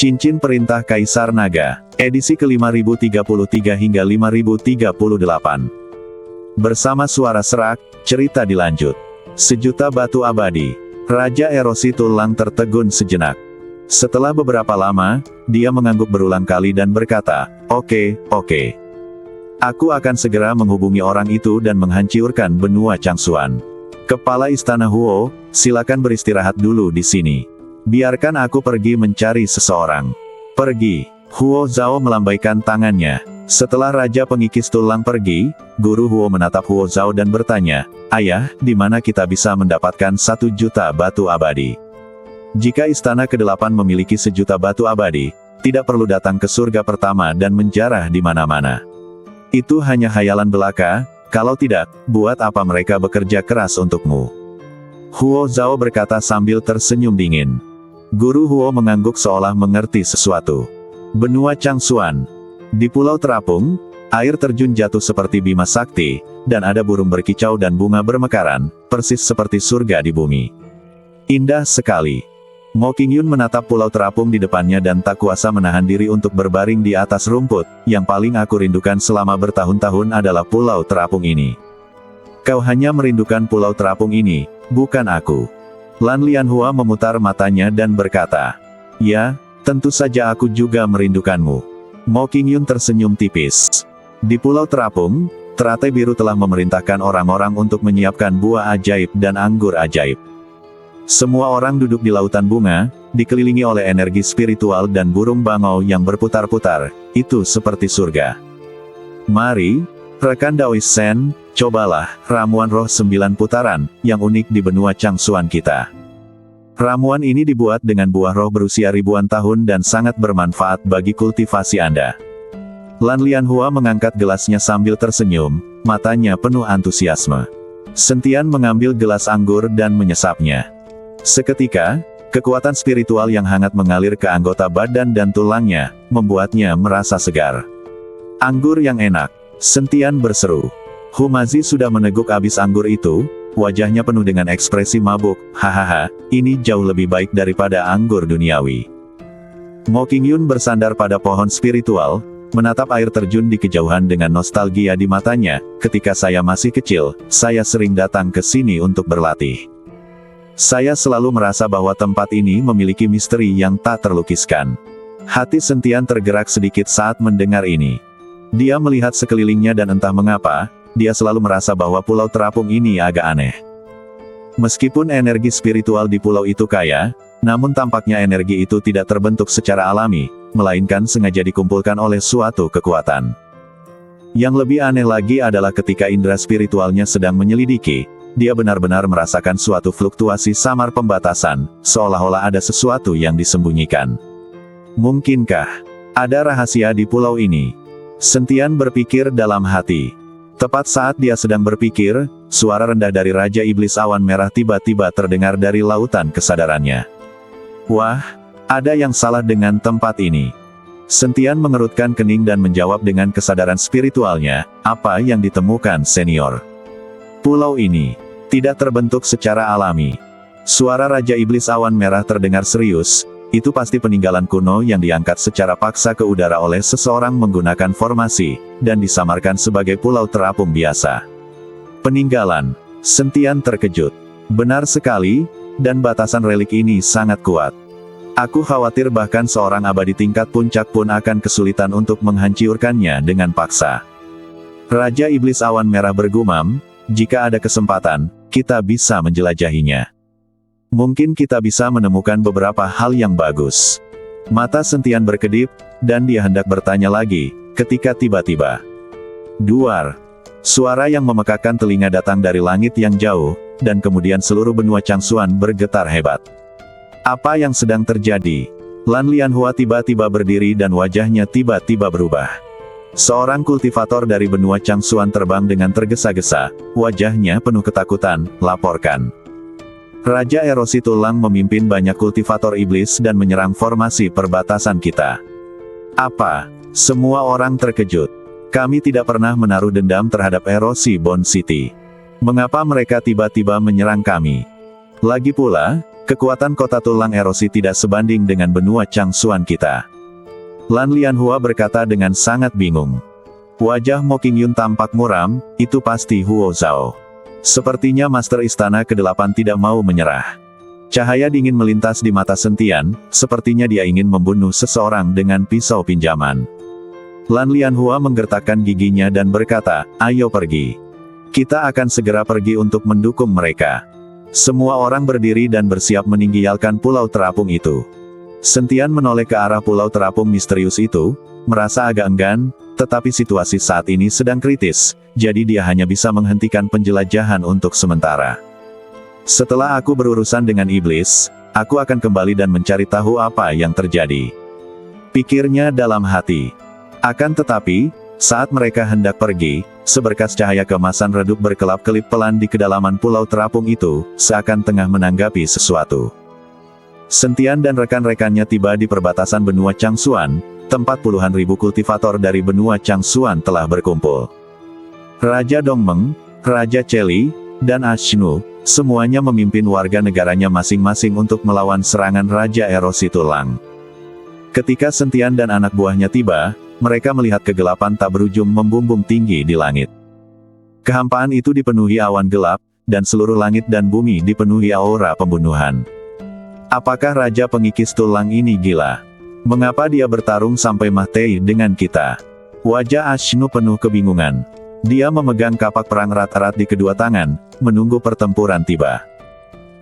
Cincin Perintah Kaisar Naga, edisi ke-5033 hingga 5038. Bersama suara serak, cerita dilanjut. Sejuta batu abadi. Raja Erosi Tulang tertegun sejenak. Setelah beberapa lama, dia mengangguk berulang kali dan berkata, "Oke. Aku akan segera menghubungi orang itu dan menghancurkan benua Changsuan. Kepala Istana Huo, silakan beristirahat dulu di sini. Biarkan aku pergi mencari seseorang." "Pergi." Huo Zhao melambaikan tangannya. Setelah Raja Pengikis Tulang pergi, Guru Huo menatap Huo Zhao dan bertanya, "Ayah, di mana kita bisa mendapatkan 1 juta batu abadi?" Jika Istana ke-8 memiliki 1 juta batu abadi, tidak perlu datang ke surga pertama dan menjarah di mana-mana. Itu hanya khayalan belaka, kalau tidak, buat apa mereka bekerja keras untukmu? Huo Zhao berkata sambil tersenyum dingin. Guru Huo mengangguk seolah mengerti sesuatu. Benua Changsuan. Di Pulau Terapung, air terjun jatuh seperti bima sakti, dan ada burung berkicau dan bunga bermekaran, persis seperti surga di bumi. Indah sekali. Mo Qingyun menatap Pulau Terapung di depannya dan tak kuasa menahan diri untuk berbaring di atas rumput. Yang paling aku rindukan selama bertahun-tahun adalah Pulau Terapung ini. Kau hanya merindukan Pulau Terapung ini, bukan aku. Lan Lianhua memutar matanya dan berkata, "Ya, tentu saja aku juga merindukanmu." Mo Qingyun tersenyum tipis. Di Pulau Terapung, teratai biru telah memerintahkan orang-orang untuk menyiapkan buah ajaib dan anggur ajaib. Semua orang duduk di lautan bunga, dikelilingi oleh energi spiritual dan burung bangau yang berputar-putar, itu seperti surga. Mari, rekan Daois Shen, cobalah ramuan roh 9 putaran, yang unik di benua Changsuan kita. Ramuan ini dibuat dengan buah roh berusia ribuan tahun dan sangat bermanfaat bagi kultivasi Anda. Lan Lianhua mengangkat gelasnya sambil tersenyum, matanya penuh antusiasme. Sentian mengambil gelas anggur dan menyesapnya. Seketika, kekuatan spiritual yang hangat mengalir ke anggota badan dan tulangnya, membuatnya merasa segar. "Anggur yang enak," Sentian berseru. Humazi sudah meneguk habis anggur itu, wajahnya penuh dengan ekspresi mabuk. "Hahaha, ini jauh lebih baik daripada anggur duniawi." Mo Qingyun bersandar pada pohon spiritual, menatap air terjun di kejauhan dengan nostalgia di matanya. "Ketika saya masih kecil, saya sering datang ke sini untuk berlatih. Saya selalu merasa bahwa tempat ini memiliki misteri yang tak terlukiskan." Hati Sentian tergerak sedikit saat mendengar ini. Dia melihat sekelilingnya dan entah mengapa, dia selalu merasa bahwa Pulau Terapung ini agak aneh. Meskipun energi spiritual di pulau itu kaya, namun tampaknya energi itu tidak terbentuk secara alami, melainkan sengaja dikumpulkan oleh suatu kekuatan. Yang lebih aneh lagi adalah ketika indera spiritualnya sedang menyelidiki, dia benar-benar merasakan suatu fluktuasi samar pembatasan, seolah-olah ada sesuatu yang disembunyikan. Mungkinkah ada rahasia di pulau ini? Sentian berpikir dalam hati. Tepat saat dia sedang berpikir, suara rendah dari Raja Iblis Awan Merah tiba-tiba terdengar dari lautan kesadarannya. "Wah, ada yang salah dengan tempat ini." Sentian mengerutkan kening dan menjawab dengan kesadaran spiritualnya, "Apa yang ditemukan senior? Pulau ini tidak terbentuk secara alami." Suara Raja Iblis Awan Merah terdengar serius. "Itu pasti peninggalan kuno yang diangkat secara paksa ke udara oleh seseorang menggunakan formasi, dan disamarkan sebagai Pulau Terapung biasa." "Peninggalan?" Sentian terkejut. "Benar sekali, dan batasan relik ini sangat kuat. Aku khawatir bahkan seorang abadi tingkat puncak pun akan kesulitan untuk menghancurkannya dengan paksa." Raja Iblis Awan Merah bergumam, "Jika ada kesempatan, kita bisa menjelajahinya. Mungkin kita bisa menemukan beberapa hal yang bagus." Mata Sentian berkedip, dan dia hendak bertanya lagi, ketika tiba-tiba, duar. Suara yang memekakkan telinga datang dari langit yang jauh, dan kemudian seluruh benua Changsuan bergetar hebat. Apa yang sedang terjadi? Lan Lianhua tiba-tiba berdiri dan wajahnya tiba-tiba berubah. Seorang kultivator dari benua Changsuan terbang dengan tergesa-gesa, wajahnya penuh ketakutan. "Laporkan." Raja Erosi Tulang memimpin banyak kultivator iblis dan menyerang formasi perbatasan kita. "Apa?" Semua orang terkejut. "Kami tidak pernah menaruh dendam terhadap Erosi Bone City. Mengapa mereka tiba-tiba menyerang kami?" Lagi pula, kekuatan kota tulang erosi tidak sebanding dengan benua Changsuan kita. Lan Lianhua berkata dengan sangat bingung. Wajah Mo Qingyun tampak muram, itu pasti Huo Zhao. Sepertinya Master Istana ke-8 tidak mau menyerah. Cahaya dingin melintas di mata Sentian, sepertinya dia ingin membunuh seseorang dengan pisau pinjaman. Lan Lianhua menggertakkan giginya dan berkata, ayo pergi. Kita akan segera pergi untuk mendukung mereka. Semua orang berdiri dan bersiap meninggalkan pulau terapung itu. Sentian menoleh ke arah pulau terapung misterius itu, merasa agak enggan, tetapi situasi saat ini sedang kritis, jadi dia hanya bisa menghentikan penjelajahan untuk sementara. Setelah aku berurusan dengan iblis, aku akan kembali dan mencari tahu apa yang terjadi. Pikirnya dalam hati. Akan tetapi, saat mereka hendak pergi, seberkas cahaya keemasan redup berkelap-kelip pelan di kedalaman pulau terapung itu, seakan tengah menanggapi sesuatu. Sentian dan rekan-rekannya tiba di perbatasan benua Changsuan, tempat puluhan ribu kultivator dari benua Changsuan telah berkumpul. Raja Dongmeng, Raja Cheli, dan Ashnu, semuanya memimpin warga negaranya masing-masing untuk melawan serangan Raja Erosi Tulang. Ketika Sentian dan anak buahnya tiba, mereka melihat kegelapan tak berujung membumbung tinggi di langit. Kehampaan itu dipenuhi awan gelap, dan seluruh langit dan bumi dipenuhi aura pembunuhan. Apakah Raja Pengikis Tulang ini gila? Mengapa dia bertarung sampai mati dengan kita? Wajah Ashnu penuh kebingungan. Dia memegang kapak perang erat-erat di kedua tangan, menunggu pertempuran tiba.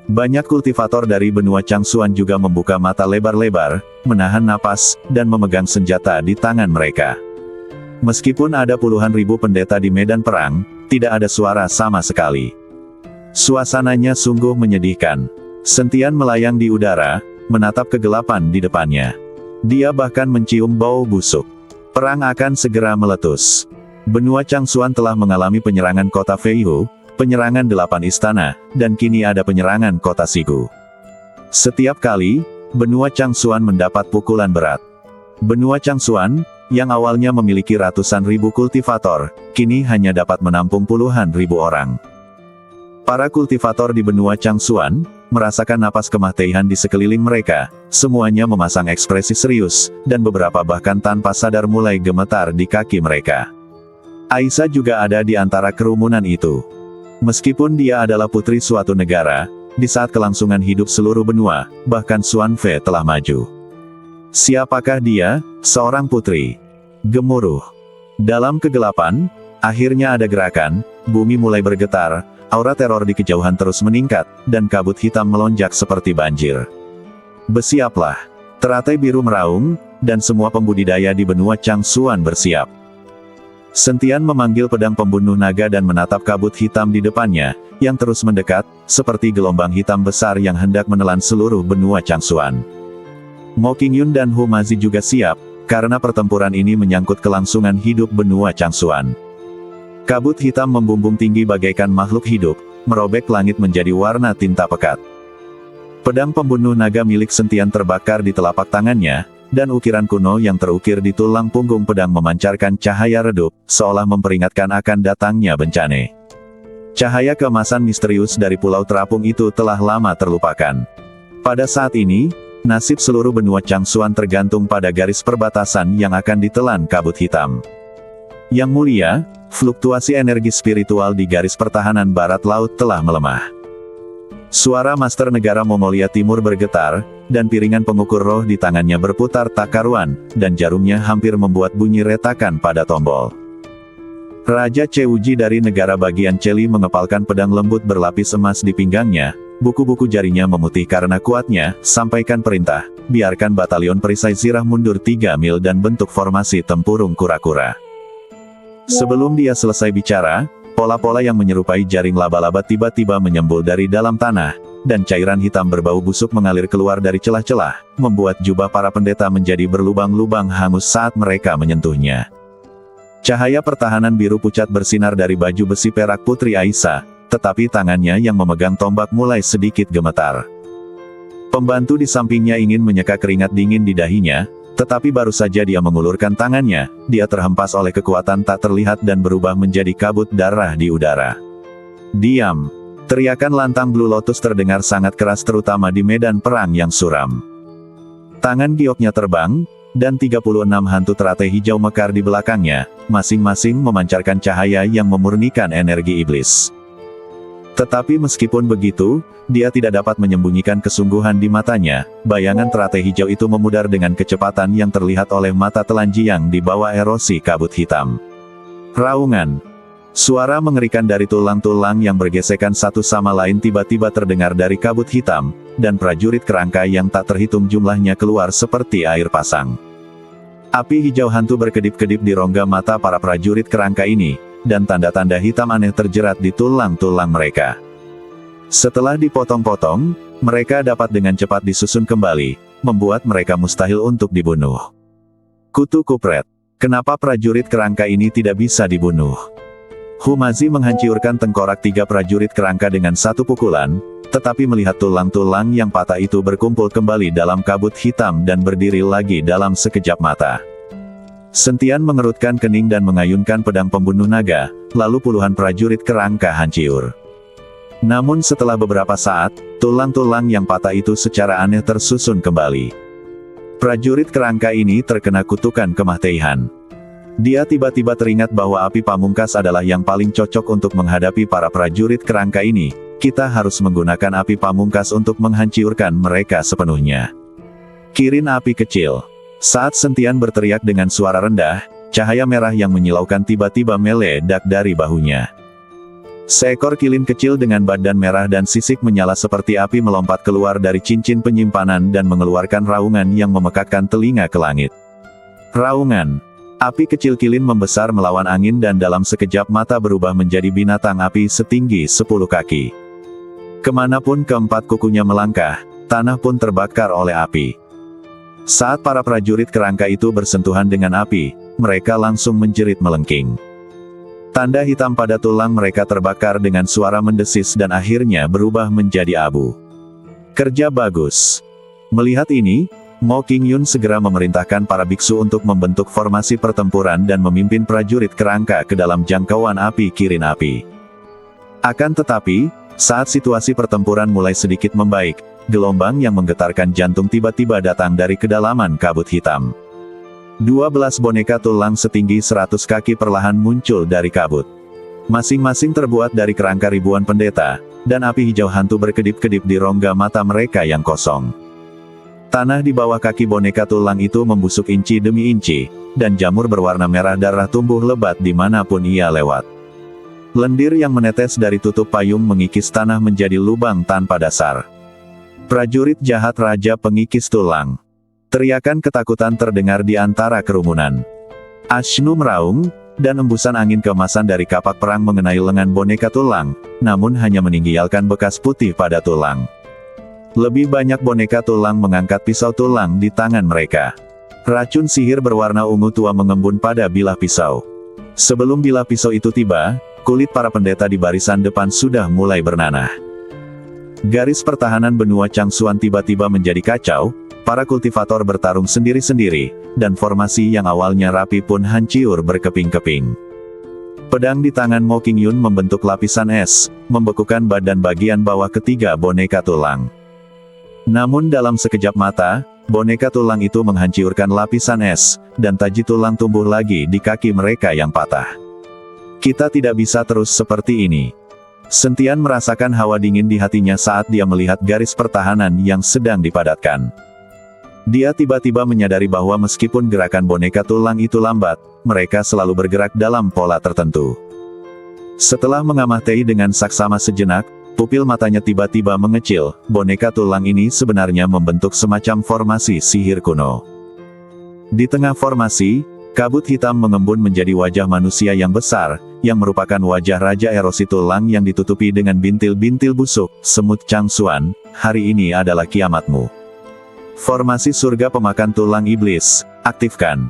Banyak kultivator dari benua Changsuan juga membuka mata lebar-lebar, menahan napas, dan memegang senjata di tangan mereka. Meskipun ada puluhan ribu pendeta di medan perang, tidak ada suara sama sekali. Suasananya sungguh menyedihkan. Sentian melayang di udara, menatap kegelapan di depannya. Dia bahkan mencium bau busuk. Perang akan segera meletus. Benua Changsuan telah mengalami penyerangan kota Feihu, penyerangan 8 istana, dan kini ada penyerangan kota Sigu. Setiap kali, benua Changsuan mendapat pukulan berat. Benua Changsuan, yang awalnya memiliki ratusan ribu kultivator, kini hanya dapat menampung puluhan ribu orang. Para kultivator di benua Changsuan, merasakan napas kematian di sekeliling mereka, semuanya memasang ekspresi serius, dan beberapa bahkan tanpa sadar mulai gemetar di kaki mereka. Aisyah juga ada di antara kerumunan itu. Meskipun dia adalah putri suatu negara, di saat kelangsungan hidup seluruh benua, bahkan Xuan Fei telah maju. Siapakah dia? Seorang putri. Gemuruh. Dalam kegelapan, akhirnya ada gerakan, bumi mulai bergetar, aura teror di kejauhan terus meningkat, dan kabut hitam melonjak seperti banjir. Bersiaplah. Teratai biru meraung, dan semua pembudidaya di benua Changsuan bersiap. Sentian memanggil pedang pembunuh naga dan menatap kabut hitam di depannya, yang terus mendekat, seperti gelombang hitam besar yang hendak menelan seluruh benua Changsuan. Mo Qingyun dan Hu Mazi juga siap, karena pertempuran ini menyangkut kelangsungan hidup benua Changsuan. Kabut hitam membumbung tinggi bagaikan makhluk hidup, merobek langit menjadi warna tinta pekat. Pedang pembunuh naga milik Sentian terbakar di telapak tangannya, dan ukiran kuno yang terukir di tulang punggung pedang memancarkan cahaya redup, seolah memperingatkan akan datangnya bencana. Cahaya keemasan misterius dari pulau terapung itu telah lama terlupakan. Pada saat ini, nasib seluruh benua Changsuan tergantung pada garis perbatasan yang akan ditelan kabut hitam. Yang mulia, fluktuasi energi spiritual di garis pertahanan barat laut telah melemah. Suara Master Negara Mongolia Timur bergetar, dan piringan pengukur roh di tangannya berputar tak karuan, dan jarumnya hampir membuat bunyi retakan pada tombol. Raja Cheuji dari negara bagian Cheli mengepalkan pedang lembut berlapis emas di pinggangnya, buku-buku jarinya memutih karena kuatnya, sampaikan perintah, biarkan batalion perisai zirah mundur 3 mil dan bentuk formasi tempurung kura-kura. Sebelum dia selesai bicara, pola-pola yang menyerupai jaring laba-laba tiba-tiba menyembul dari dalam tanah, dan cairan hitam berbau busuk mengalir keluar dari celah-celah, membuat jubah para pendeta menjadi berlubang-lubang hangus saat mereka menyentuhnya. Cahaya pertahanan biru pucat bersinar dari baju besi perak Putri Aisyah, tetapi tangannya yang memegang tombak mulai sedikit gemetar. Pembantu di sampingnya ingin menyeka keringat dingin di dahinya, tetapi baru saja dia mengulurkan tangannya, dia terhempas oleh kekuatan tak terlihat dan berubah menjadi kabut darah di udara. Diam! Teriakan lantang Blue Lotus terdengar sangat keras terutama di medan perang yang suram. Tangan gioknya terbang, dan 36 hantu teratai hijau mekar di belakangnya, masing-masing memancarkan cahaya yang memurnikan energi iblis. Tetapi meskipun begitu, dia tidak dapat menyembunyikan kesungguhan di matanya. Bayangan teratai hijau itu memudar dengan kecepatan yang terlihat oleh mata telanji yang di bawah erosi kabut hitam. Raungan. Suara mengerikan dari tulang-tulang yang bergesekan satu sama lain tiba-tiba terdengar dari kabut hitam, dan prajurit kerangka yang tak terhitung jumlahnya keluar seperti air pasang. Api hijau hantu berkedip-kedip di rongga mata para prajurit kerangka ini, dan tanda-tanda hitam aneh terjerat di tulang-tulang mereka. Setelah dipotong-potong, mereka dapat dengan cepat disusun kembali, membuat mereka mustahil untuk dibunuh. Kutu kupret. Kenapa prajurit kerangka ini tidak bisa dibunuh? Humazi menghancurkan tengkorak 3 prajurit kerangka dengan satu pukulan, tetapi melihat tulang-tulang yang patah itu berkumpul kembali dalam kabut hitam dan berdiri lagi dalam sekejap mata. Sentian mengerutkan kening dan mengayunkan pedang pembunuh naga, lalu puluhan prajurit kerangka hancur. Namun setelah beberapa saat, tulang-tulang yang patah itu secara aneh tersusun kembali. Prajurit kerangka ini terkena kutukan kematian. Dia tiba-tiba teringat bahwa api pamungkas adalah yang paling cocok untuk menghadapi para prajurit kerangka ini. Kita harus menggunakan api pamungkas untuk menghancurkan mereka sepenuhnya. Kirin api kecil. Saat Sentian berteriak dengan suara rendah, cahaya merah yang menyilaukan tiba-tiba meledak dari bahunya. Seekor kilin kecil dengan badan merah dan sisik menyala seperti api melompat keluar dari cincin penyimpanan dan mengeluarkan raungan yang memekakkan telinga ke langit. Raungan. Api kecil kilin membesar melawan angin dan dalam sekejap mata berubah menjadi binatang api setinggi 10 kaki. Kemanapun keempat kukunya melangkah, tanah pun terbakar oleh api. Saat para prajurit kerangka itu bersentuhan dengan api, mereka langsung menjerit melengking. Tanda hitam pada tulang mereka terbakar dengan suara mendesis dan akhirnya berubah menjadi abu. Kerja bagus. Melihat ini, Mo Qingyun segera memerintahkan para biksu untuk membentuk formasi pertempuran dan memimpin prajurit kerangka ke dalam jangkauan api kirin api. Akan tetapi, saat situasi pertempuran mulai sedikit membaik, gelombang yang menggetarkan jantung tiba-tiba datang dari kedalaman kabut hitam. 12 boneka tulang setinggi 100 kaki perlahan muncul dari kabut. Masing-masing terbuat dari kerangka ribuan pendeta, dan api hijau hantu berkedip-kedip di rongga mata mereka yang kosong. Tanah di bawah kaki boneka tulang itu membusuk inci demi inci, dan jamur berwarna merah darah tumbuh lebat dimanapun ia lewat. Lendir yang menetes dari tutup payung mengikis tanah menjadi lubang tanpa dasar. Prajurit jahat Raja Pengikis Tulang. Teriakan ketakutan terdengar di antara kerumunan. Ashnu meraung, dan embusan angin keemasan dari kapak perang mengenai lengan boneka tulang, namun hanya meninggalkan bekas putih pada tulang. Lebih banyak boneka tulang mengangkat pisau tulang di tangan mereka. Racun sihir berwarna ungu tua mengembun pada bilah pisau. Sebelum bilah pisau itu tiba, kulit para pendeta di barisan depan sudah mulai bernanah. Garis pertahanan benua Changsuan tiba-tiba menjadi kacau, para kultivator bertarung sendiri-sendiri, dan formasi yang awalnya rapi pun hancur berkeping-keping. Pedang di tangan Mo Qingyun membentuk lapisan es, membekukan badan bagian bawah ketiga boneka tulang. Namun dalam sekejap mata, boneka tulang itu menghancurkan lapisan es, dan taji tulang tumbuh lagi di kaki mereka yang patah. Kita tidak bisa terus seperti ini. Sentian merasakan hawa dingin di hatinya saat dia melihat garis pertahanan yang sedang dipadatkan. Dia tiba-tiba menyadari bahwa meskipun gerakan boneka tulang itu lambat, mereka selalu bergerak dalam pola tertentu. Setelah mengamati dengan saksama sejenak, pupil matanya tiba-tiba mengecil. Boneka tulang ini sebenarnya membentuk semacam formasi sihir kuno. Di tengah formasi, kabut hitam mengembun menjadi wajah manusia yang besar, yang merupakan wajah Raja Erosi Tulang yang ditutupi dengan bintil-bintil busuk. Semut Changsuan, hari ini adalah kiamatmu. Formasi surga pemakan tulang iblis, aktifkan.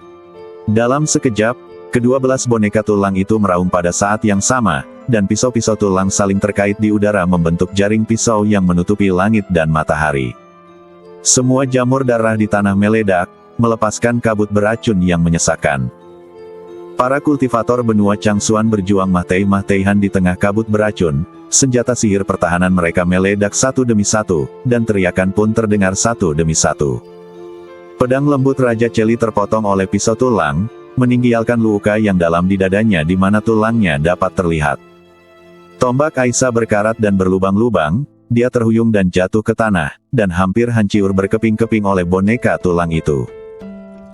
Dalam sekejap, ke-12 boneka tulang itu meraung pada saat yang sama, dan pisau-pisau tulang saling terkait di udara membentuk jaring pisau yang menutupi langit dan matahari. Semua jamur darah di tanah meledak, melepaskan kabut beracun yang menyesakkan. Para kultivator benua Changsuan berjuang mati-matian di tengah kabut beracun, senjata sihir pertahanan mereka meledak satu demi satu, dan teriakan pun terdengar satu demi satu. Pedang lembut Raja Celi terpotong oleh pisau tulang, meninggalkan luka yang dalam di dadanya di mana tulangnya dapat terlihat. Tombak Aisyah berkarat dan berlubang-lubang, dia terhuyung dan jatuh ke tanah, dan hampir hancur berkeping-keping oleh boneka tulang itu.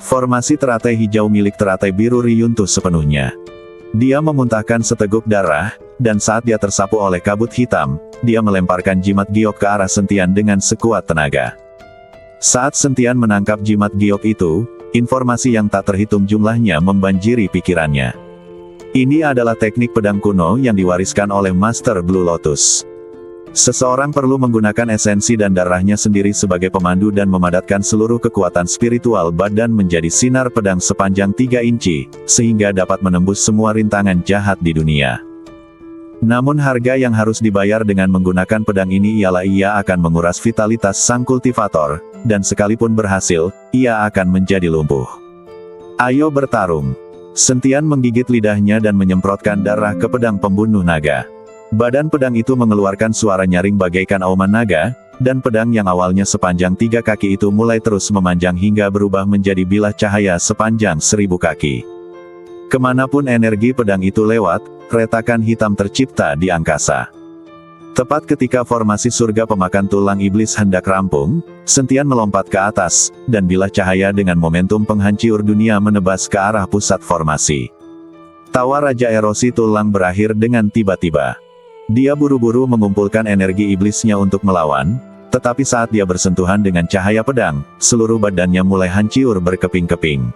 Formasi teratai hijau milik teratai biru runtuh sepenuhnya. Dia memuntahkan seteguk darah, dan saat dia tersapu oleh kabut hitam, dia melemparkan jimat giok ke arah Sentian dengan sekuat tenaga. Saat Sentian menangkap jimat giok itu, informasi yang tak terhitung jumlahnya membanjiri pikirannya. Ini adalah teknik pedang kuno yang diwariskan oleh Master Blue Lotus. Seseorang perlu menggunakan esensi dan darahnya sendiri sebagai pemandu dan memadatkan seluruh kekuatan spiritual badan menjadi sinar pedang sepanjang 3 inci, sehingga dapat menembus semua rintangan jahat di dunia. Namun harga yang harus dibayar dengan menggunakan pedang ini ialah ia akan menguras vitalitas sang kultivator, dan sekalipun berhasil, ia akan menjadi lumpuh. Ayo bertarung. Sentian menggigit lidahnya dan menyemprotkan darah ke pedang pembunuh naga. Badan pedang itu mengeluarkan suara nyaring bagaikan auman naga, dan pedang yang awalnya sepanjang 3 kaki itu mulai terus memanjang hingga berubah menjadi bilah cahaya sepanjang 1000 kaki. Kemanapun energi pedang itu lewat, retakan hitam tercipta di angkasa. Tepat ketika formasi surga pemakan tulang iblis hendak rampung, Sentian melompat ke atas, dan bilah cahaya dengan momentum penghancur dunia menebas ke arah pusat formasi. Tawa Raja Erosi Tulang berakhir dengan tiba-tiba. Dia buru-buru mengumpulkan energi iblisnya untuk melawan, tetapi saat dia bersentuhan dengan cahaya pedang, seluruh badannya mulai hancur berkeping-keping.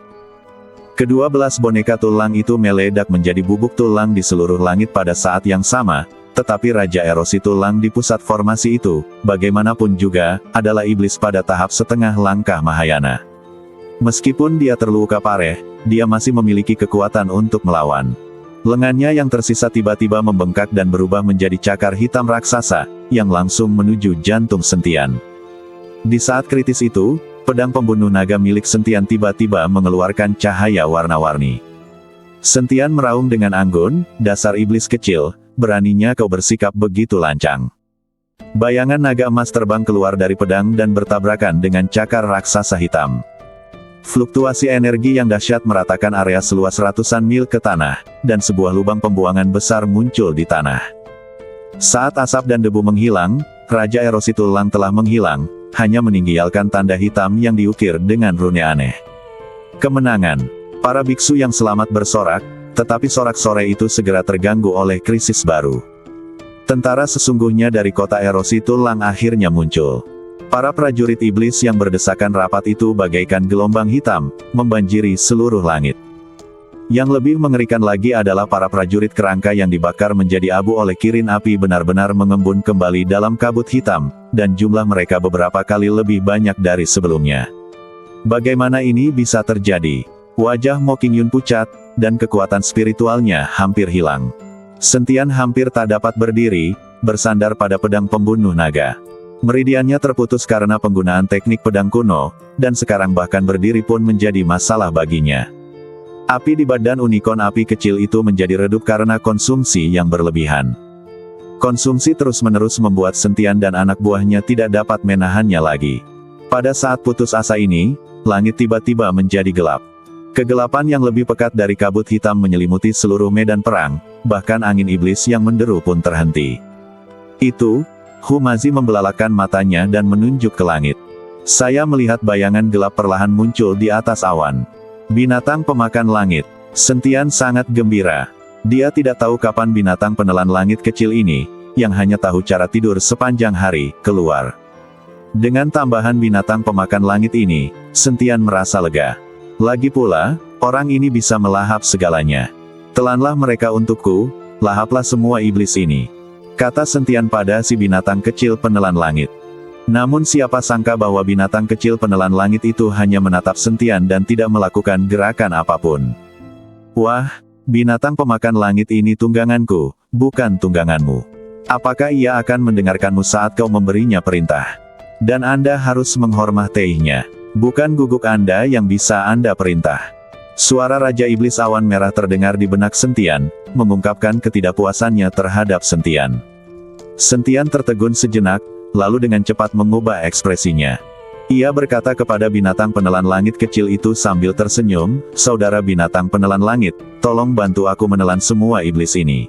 Kedua belas boneka tulang itu meledak menjadi bubuk tulang di seluruh langit pada saat yang sama, tetapi Raja Erosi Tulang di pusat formasi itu, bagaimanapun juga, adalah iblis pada tahap setengah langkah Mahayana. Meskipun dia terluka parah, dia masih memiliki kekuatan untuk melawan. Lengannya yang tersisa tiba-tiba membengkak dan berubah menjadi cakar hitam raksasa, yang langsung menuju jantung Sentian. Di saat kritis itu, pedang pembunuh naga milik Sentian tiba-tiba mengeluarkan cahaya warna-warni. Sentian meraung dengan anggun, "Dasar iblis kecil, beraninya kau bersikap begitu lancang." Bayangan naga emas terbang keluar dari pedang dan bertabrakan dengan cakar raksasa hitam. Fluktuasi energi yang dahsyat meratakan area seluas ratusan mil ke tanah, dan sebuah lubang pembuangan besar muncul di tanah. Saat asap dan debu menghilang, Raja Erosi Tulang telah menghilang, hanya meninggalkan tanda hitam yang diukir dengan rune aneh. Kemenangan. Para biksu yang selamat bersorak, tetapi sorak-sorai itu segera terganggu oleh krisis baru. Tentara sesungguhnya dari kota Erosi Tulang akhirnya muncul. Para prajurit iblis yang berdesakan rapat itu bagaikan gelombang hitam, membanjiri seluruh langit. Yang lebih mengerikan lagi adalah para prajurit kerangka yang dibakar menjadi abu oleh kirin api benar-benar mengembun kembali dalam kabut hitam, dan jumlah mereka beberapa kali lebih banyak dari sebelumnya. Bagaimana ini bisa terjadi? Wajah Mo Qingyun pucat, dan kekuatan spiritualnya hampir hilang. Sentian hampir tak dapat berdiri, bersandar pada pedang pembunuh naga. Meridiannya terputus karena penggunaan teknik pedang kuno, dan sekarang bahkan berdiri pun menjadi masalah baginya. Api di badan unicorn api kecil itu menjadi redup karena konsumsi yang berlebihan. Konsumsi terus-menerus membuat Sentian dan anak buahnya tidak dapat menahannya lagi. Pada saat putus asa ini, langit tiba-tiba menjadi gelap. Kegelapan yang lebih pekat dari kabut hitam menyelimuti seluruh medan perang, bahkan angin iblis yang menderu pun terhenti. Itu, Humazi membelalakan matanya dan menunjuk ke langit. "Saya melihat bayangan gelap perlahan muncul di atas awan. Binatang pemakan langit." Sentian sangat gembira. Dia tidak tahu kapan binatang penelan langit kecil ini, yang hanya tahu cara tidur sepanjang hari, keluar. Dengan tambahan binatang pemakan langit ini, Sentian merasa lega. Lagi pula, orang ini bisa melahap segalanya. "Telanlah mereka untukku, lahaplah semua iblis ini," kata Sentian pada si binatang kecil penelan langit. Namun siapa sangka bahwa binatang kecil penelan langit itu hanya menatap Sentian dan tidak melakukan gerakan apapun. "Wah, binatang pemakan langit ini tungganganku, bukan tungganganmu. Apakah ia akan mendengarkanmu saat kau memberinya perintah? Dan Anda harus menghormatinya. Bukan guguk Anda yang bisa Anda perintah." Suara Raja Iblis Awan Merah terdengar di benak Sentian, mengungkapkan ketidakpuasannya terhadap Sentian. Sentian tertegun sejenak, lalu dengan cepat mengubah ekspresinya. Ia berkata kepada binatang penelan langit kecil itu sambil tersenyum, "Saudara binatang penelan langit, tolong bantu aku menelan semua iblis ini."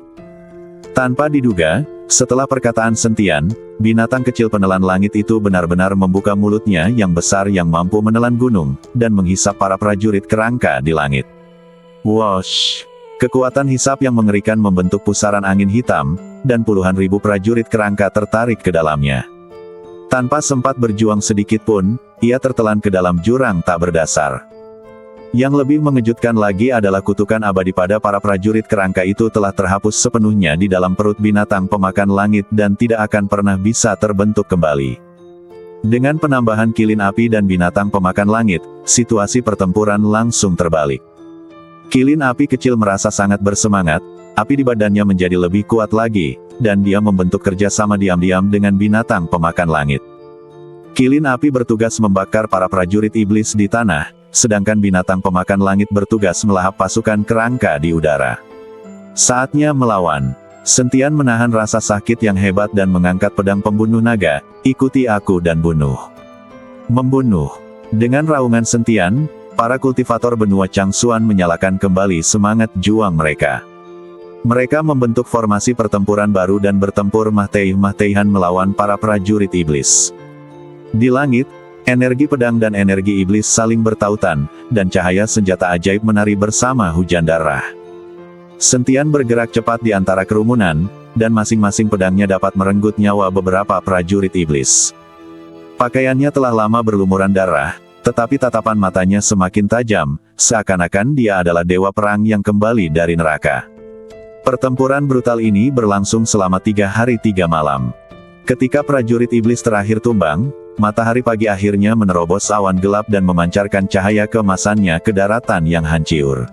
Tanpa diduga, setelah perkataan Sentian, binatang kecil penelan langit itu benar-benar membuka mulutnya yang besar yang mampu menelan gunung, dan menghisap para prajurit kerangka di langit. Wosh! Kekuatan hisap yang mengerikan membentuk pusaran angin hitam, dan puluhan ribu prajurit kerangka tertarik ke dalamnya. Tanpa sempat berjuang sedikit pun, ia tertelan ke dalam jurang tak berdasar. Yang lebih mengejutkan lagi adalah kutukan abadi pada para prajurit kerangka itu telah terhapus sepenuhnya di dalam perut binatang pemakan langit dan tidak akan pernah bisa terbentuk kembali. Dengan penambahan kilin api dan binatang pemakan langit, situasi pertempuran langsung terbalik. Kilin api kecil merasa sangat bersemangat, api di badannya menjadi lebih kuat lagi, dan dia membentuk kerjasama diam-diam dengan binatang pemakan langit. Kilin api bertugas membakar para prajurit iblis di tanah, sedangkan binatang pemakan langit bertugas melahap pasukan kerangka di udara. Saatnya melawan. Sentian menahan rasa sakit yang hebat dan mengangkat pedang pembunuh naga, "Ikuti aku dan bunuh." Membunuh. Dengan raungan Sentian, para kultivator benua Changsuan menyalakan kembali semangat juang mereka. Mereka membentuk formasi pertempuran baru dan bertempur mahtei-mahteihan melawan para prajurit iblis. Di langit, energi pedang dan energi iblis saling bertautan, dan cahaya senjata ajaib menari bersama hujan darah. Sentian bergerak cepat di antara kerumunan, dan masing-masing pedangnya dapat merenggut nyawa beberapa prajurit iblis. Pakaiannya telah lama berlumuran darah, tetapi tatapan matanya semakin tajam, seakan-akan dia adalah dewa perang yang kembali dari neraka. Pertempuran brutal ini berlangsung selama 3 hari 3 malam. Ketika prajurit iblis terakhir tumbang, matahari pagi akhirnya menerobos awan gelap dan memancarkan cahaya keemasannya ke daratan yang hancur.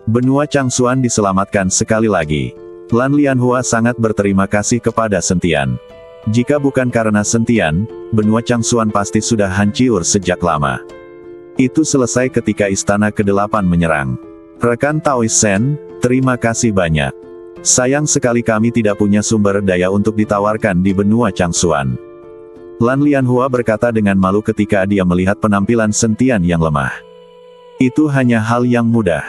Benua Changsuan diselamatkan sekali lagi. Lan Lianhua sangat berterima kasih kepada Sentian. Jika bukan karena Sentian, benua Changsuan pasti sudah hancur sejak lama. Itu selesai ketika istana ke-8 menyerang. Rekan Taoist Sen, terima kasih banyak. Sayang sekali kami tidak punya sumber daya untuk ditawarkan di benua Changsuan. Lan Lianhua berkata dengan malu ketika dia melihat penampilan Sentian yang lemah. Itu hanya hal yang mudah.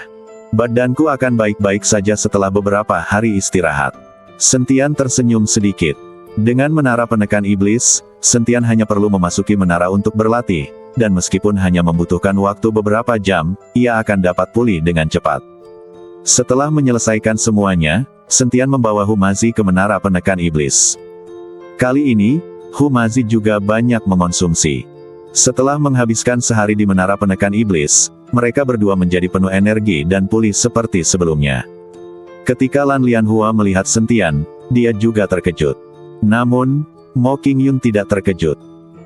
Badanku akan baik-baik saja setelah beberapa hari istirahat. Sentian tersenyum sedikit. Dengan menara penekan iblis, Sentian hanya perlu memasuki menara untuk berlatih, dan meskipun hanya membutuhkan waktu beberapa jam, ia akan dapat pulih dengan cepat. Setelah menyelesaikan semuanya, Sentian membawa Humazi ke menara penekan iblis. Kali ini, Humazi juga banyak mengonsumsi. Setelah menghabiskan sehari di menara penekan iblis, mereka berdua menjadi penuh energi dan pulih seperti sebelumnya. Ketika Lan Lianhua melihat Sentian, dia juga terkejut. Namun, Mo Qingyun tidak terkejut.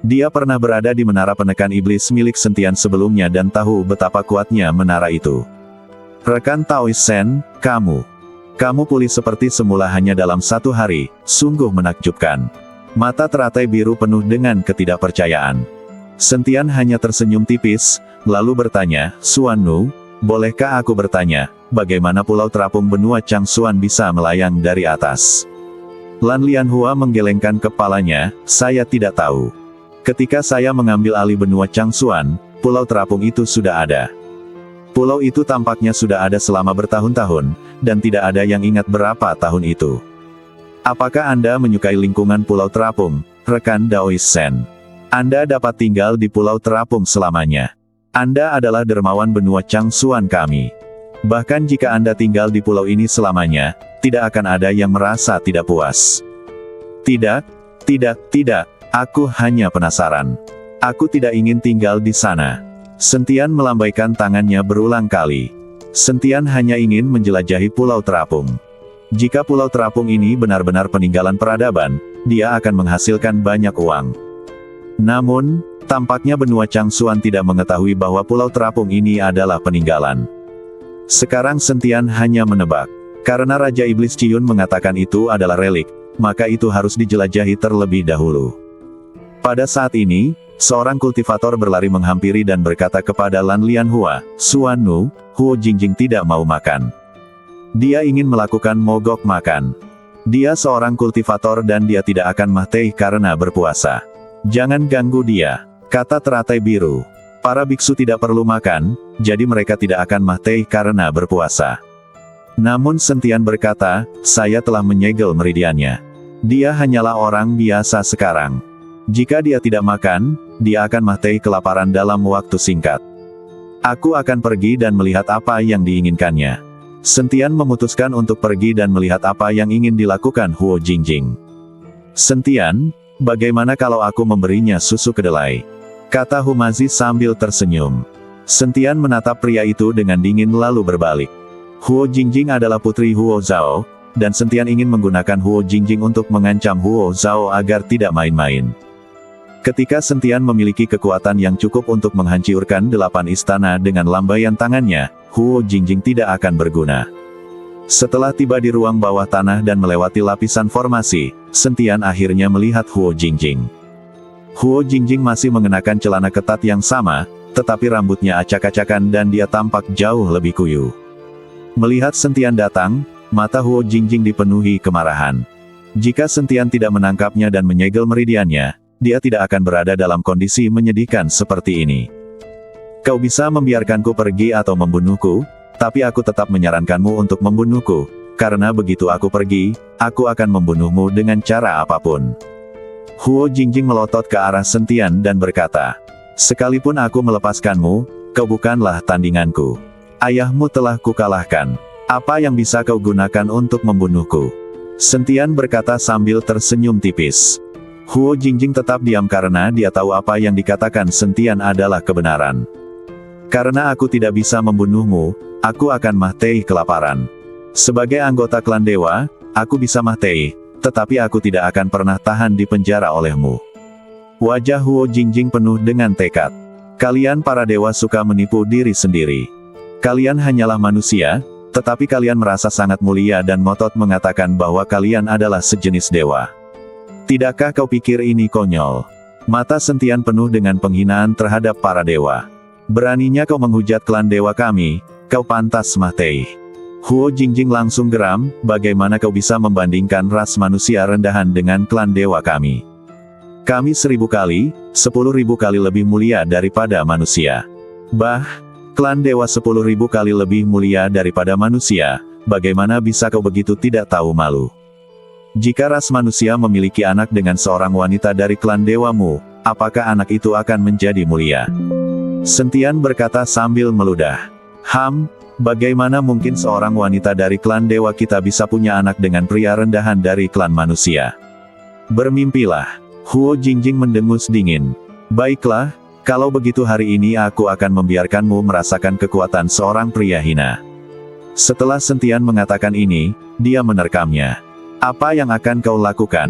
Dia pernah berada di menara penekan iblis milik Sentian sebelumnya dan tahu betapa kuatnya menara itu. Rekan Taoist Sen, kamu pulih seperti semula hanya dalam 1 hari, sungguh menakjubkan. Mata teratai biru penuh dengan ketidakpercayaan. Sentian hanya tersenyum tipis, lalu bertanya, "Suan-nu, bolehkah aku bertanya, bagaimana pulau terapung benua Changsuan bisa melayang dari atas?" Lan Lianhua menggelengkan kepalanya, "Saya tidak tahu. Ketika saya mengambil alih benua Changsuan, pulau terapung itu sudah ada. Pulau itu tampaknya sudah ada selama bertahun-tahun, dan tidak ada yang ingat berapa tahun itu. Apakah Anda menyukai lingkungan pulau terapung, rekan Daoist Sen? Anda dapat tinggal di pulau terapung selamanya. Anda adalah dermawan benua Changsuan kami. Bahkan jika Anda tinggal di pulau ini selamanya, tidak akan ada yang merasa tidak puas." Tidak, aku hanya penasaran. Aku tidak ingin tinggal di sana." Sentian melambaikan tangannya berulang kali. Sentian hanya ingin menjelajahi pulau terapung. Jika pulau terapung ini benar-benar peninggalan peradaban, dia akan menghasilkan banyak uang. Namun, tampaknya benua Changsuan tidak mengetahui bahwa pulau terapung ini adalah peninggalan. Sekarang Sentian hanya menebak. Karena Raja Iblis Ciyun mengatakan itu adalah relik, maka itu harus dijelajahi terlebih dahulu. Pada saat ini, seorang kultivator berlari menghampiri dan berkata kepada Lan Lianhua, "Suan-nu, Huo Jingjing tidak mau makan. Dia ingin melakukan mogok makan." Dia seorang kultivator dan dia tidak akan mati karena berpuasa. Jangan ganggu dia, kata teratai biru. Para biksu tidak perlu makan, jadi mereka tidak akan mati karena berpuasa. Namun Sentian berkata, saya telah menyegel meridiannya. Dia hanyalah orang biasa sekarang. Jika dia tidak makan, dia akan mati kelaparan dalam waktu singkat. Aku akan pergi dan melihat apa yang diinginkannya. Sentian memutuskan untuk pergi dan melihat apa yang ingin dilakukan Huo Jingjing. Sentian, bagaimana kalau aku memberinya susu kedelai? Kata Humazi sambil tersenyum. Sentian menatap pria itu dengan dingin lalu berbalik. Huo Jingjing adalah putri Huo Zhao, dan Sentian ingin menggunakan Huo Jingjing untuk mengancam Huo Zhao agar tidak main-main. Ketika Sentian memiliki kekuatan yang cukup untuk menghancurkan 8 istana dengan lambaian tangannya, Huo Jingjing tidak akan berguna. Setelah tiba di ruang bawah tanah dan melewati lapisan formasi, Sentian akhirnya melihat Huo Jingjing. Huo Jingjing masih mengenakan celana ketat yang sama, tetapi rambutnya acak-acakan dan dia tampak jauh lebih kuyu. Melihat Sentian datang, mata Huo Jingjing dipenuhi kemarahan. Jika Sentian tidak menangkapnya dan menyegel meridiannya, dia tidak akan berada dalam kondisi menyedihkan seperti ini. Kau bisa membiarkanku pergi atau membunuhku, tapi aku tetap menyarankanmu untuk membunuhku, karena begitu aku pergi, aku akan membunuhmu dengan cara apapun. Huo Jingjing melotot ke arah Sentian dan berkata, sekalipun aku melepaskanmu, kau bukanlah tandinganku. Ayahmu telah kukalahkan. Apa yang bisa kau gunakan untuk membunuhku? Sentian berkata sambil tersenyum tipis. Huo Jingjing tetap diam karena dia tahu apa yang dikatakan Sentian adalah kebenaran. Karena aku tidak bisa membunuhmu, aku akan mati kelaparan. Sebagai anggota klan dewa, aku bisa mati, tetapi aku tidak akan pernah tahan di penjara olehmu. Wajah Huo Jingjing penuh dengan tekad. Kalian para dewa suka menipu diri sendiri. Kalian hanyalah manusia, tetapi kalian merasa sangat mulia dan ngotot mengatakan bahwa kalian adalah sejenis dewa. Tidakkah kau pikir ini konyol? Mata Sentian penuh dengan penghinaan terhadap para dewa. Beraninya kau menghujat klan dewa kami, kau pantas mati. Huo Jingjing langsung geram, bagaimana kau bisa membandingkan ras manusia rendahan dengan klan dewa kami? Kami 1000 kali, 10.000 kali lebih mulia daripada manusia. Bah, klan dewa 10.000 kali lebih mulia daripada manusia, bagaimana bisa kau begitu tidak tahu malu? Jika ras manusia memiliki anak dengan seorang wanita dari klan dewamu, apakah anak itu akan menjadi mulia? Sentian berkata sambil meludah. Bagaimana mungkin seorang wanita dari klan dewa kita bisa punya anak dengan pria rendahan dari klan manusia? Bermimpilah. Huo Jingjing mendengus dingin. Baiklah, kalau begitu hari ini aku akan membiarkanmu merasakan kekuatan seorang pria hina. Setelah Sentian mengatakan ini, dia menerkamnya. Apa yang akan kau lakukan?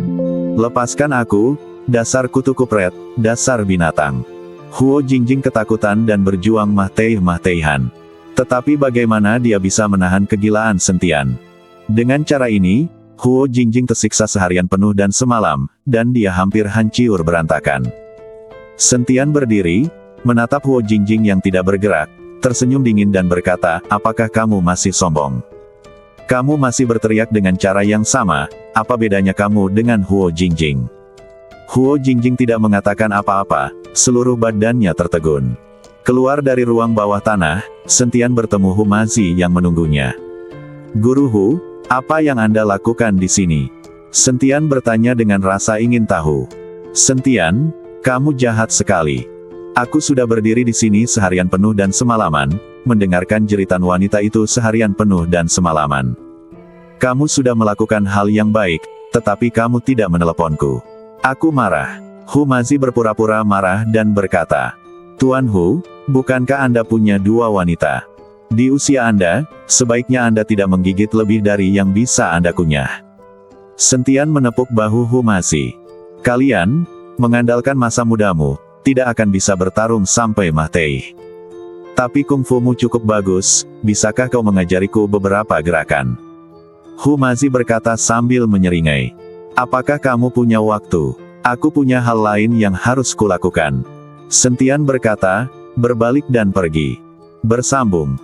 Lepaskan aku, dasar kutu kupret, dasar binatang. Huo Jingjing ketakutan dan berjuang mati-matian. Tetapi bagaimana dia bisa menahan kegilaan Sentian? Dengan cara ini, Huo Jingjing tersiksa seharian penuh dan semalam, dan dia hampir hancur berantakan. Sentian berdiri, menatap Huo Jingjing yang tidak bergerak, tersenyum dingin dan berkata, apakah kamu masih sombong? Kamu masih berteriak dengan cara yang sama, apa bedanya kamu dengan Huo Jingjing? Huo Jingjing tidak mengatakan apa-apa, seluruh badannya tertegun. Keluar dari ruang bawah tanah, Sentian bertemu Humazi yang menunggunya. Guru Hu, apa yang Anda lakukan di sini? Sentian bertanya dengan rasa ingin tahu. Sentian, kamu jahat sekali. Aku sudah berdiri di sini seharian penuh dan semalaman, mendengarkan jeritan wanita itu seharian penuh dan semalaman. Kamu sudah melakukan hal yang baik, tetapi kamu tidak meneleponku. Aku marah. Humazi berpura-pura marah dan berkata, Tuan Hu, bukankah Anda punya 2 wanita? Di usia Anda, sebaiknya Anda tidak menggigit lebih dari yang bisa Anda kunyah. Sentian menepuk bahu Humazi. Kalian, mengandalkan masa mudamu, tidak akan bisa bertarung sampai mati. Tapi kungfumu cukup bagus, bisakah kau mengajariku beberapa gerakan? Humazi berkata sambil menyeringai. Apakah kamu punya waktu? Aku punya hal lain yang harus kulakukan. Sentian berkata, berbalik dan pergi. Bersambung.